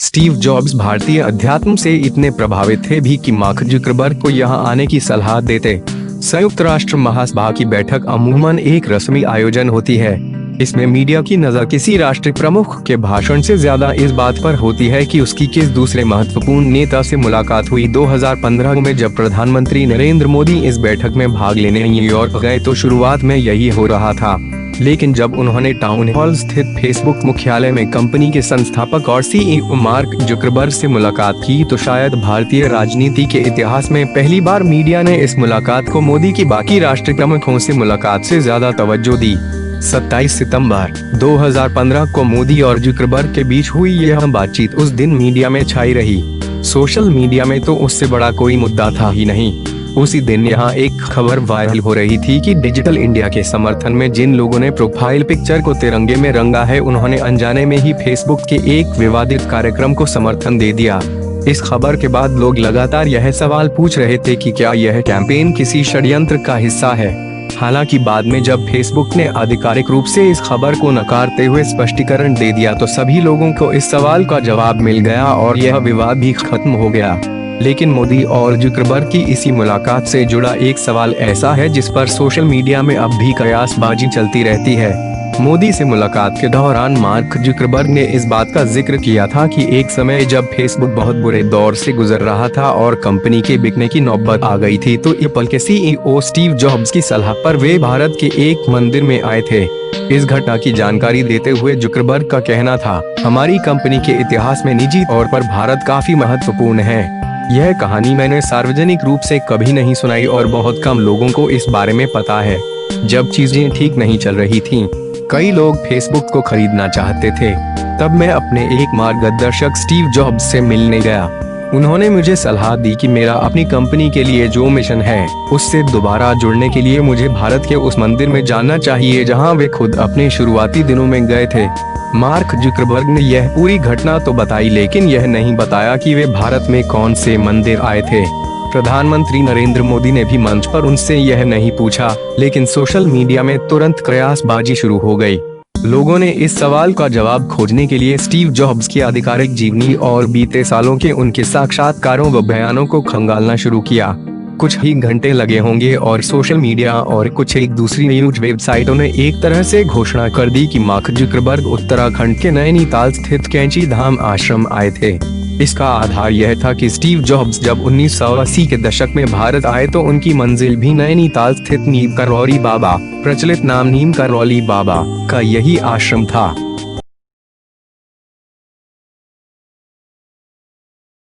Steve jobs भारतीय अध्यात्म से इतने प्रभावित थे भी कि मार्क जुकरबर्ग को यहाँ आने की सलाह देते। संयुक्त राष्ट्र महासभा की बैठक अमूमन एक रस्मी आयोजन होती है। इसमें मीडिया की नजर किसी राष्ट्रीय प्रमुख के भाषण से ज्यादा इस बात पर होती है कि उसकी किस दूसरे महत्वपूर्ण नेता से मुलाकात हुई। 2015 में जब प्रधानमंत्री नरेंद्र मोदी इस बैठक में भाग लेने न्यूयॉर्क गए तो शुरुआत में यही हो रहा था, लेकिन जब उन्होंने टाउन हॉल स्थित फेसबुक मुख्यालय में कंपनी के संस्थापक और सीईओ मार्क जुकरबर्ग से मुलाकात की तो शायद भारतीय राजनीति के इतिहास में पहली बार मीडिया ने इस मुलाकात को मोदी की बाकी राष्ट्रीय प्रमुखों से मुलाकात से ज्यादा तवज्जो दी। 27 सितंबर 2015 को मोदी और जुकरबर्ग के बीच हुई यह बातचीत उस दिन मीडिया में छाई रही। सोशल मीडिया में तो उससे बड़ा कोई मुद्दा था ही नहीं। उसी दिन यहाँ एक खबर वायरल हो रही थी कि डिजिटल इंडिया के समर्थन में जिन लोगों ने प्रोफाइल पिक्चर को तिरंगे में रंगा है उन्होंने अनजाने में ही फेसबुक के एक विवादित कार्यक्रम को समर्थन दे दिया। इस खबर के बाद लोग लगातार यह सवाल पूछ रहे थे कि क्या यह कैंपेन किसी षड्यंत्र का हिस्सा है। हालांकि बाद में जब फेसबुक ने आधिकारिक रूप से इस खबर को नकारते हुए स्पष्टीकरण दे दिया तो सभी लोगों को इस सवाल का जवाब मिल गया और यह विवाद भी खत्म हो गया। लेकिन मोदी और जुकरबर्ग की इसी मुलाकात से जुड़ा एक सवाल ऐसा है जिस पर सोशल मीडिया में अब भी कयासबाजी चलती रहती है। मोदी से मुलाकात के दौरान मार्क जुकरबर्ग ने इस बात का जिक्र किया था कि एक समय जब फेसबुक बहुत बुरे दौर से गुजर रहा था और कंपनी के बिकने की नौबत आ गई थी तो एप्पल के सीईओ स्टीव जॉब्स की सलाह पर वे भारत के एक मंदिर में आए थे। इस घटना की जानकारी देते हुए जुकरबर्ग का कहना था, हमारी कंपनी के इतिहास में निजी तौर पर भारत काफी महत्वपूर्ण है। यह कहानी मैंने सार्वजनिक रूप से कभी नहीं सुनाई और बहुत कम लोगों को इस बारे में पता है। जब चीजें ठीक नहीं चल रही थीं, कई लोग फेसबुक को खरीदना चाहते थे। तब मैं अपने एक मार्गदर्शक स्टीव जॉब्स से मिलने गया। उन्होंने मुझे सलाह दी कि मेरा अपनी कंपनी के लिए जो मिशन है उससे दोबारा जुड़ने के लिए मुझे भारत के उस मंदिर में जाना चाहिए जहां वे खुद अपने शुरुआती दिनों में गए थे। मार्क जुकरबर्ग ने यह पूरी घटना तो बताई लेकिन यह नहीं बताया कि वे भारत में कौन से मंदिर आए थे। प्रधानमंत्री नरेंद्र मोदी ने भी मंच पर उनसे यह नहीं पूछा, लेकिन सोशल मीडिया में तुरंत कयासबाजी शुरू हो गई। लोगों ने इस सवाल का जवाब खोजने के लिए स्टीव जॉब्स की आधिकारिक जीवनी और बीते सालों के उनके साक्षात्कारों व बयानों को खंगालना शुरू किया। कुछ ही घंटे लगे होंगे और सोशल मीडिया और कुछ एक दूसरी न्यूज वेबसाइटों ने एक तरह से घोषणा कर दी कि मार्क जुकरबर्ग उत्तराखंड के नैनीताल स्थित कैंची धाम आश्रम आए थे। इसका आधार यह था कि स्टीव जॉब्स जब 1980 के दशक में भारत आए तो उनकी मंजिल भी नैनीताल स्थित नीम करौली बाबा, प्रचलित नाम नीम करौली बाबा का यही आश्रम था।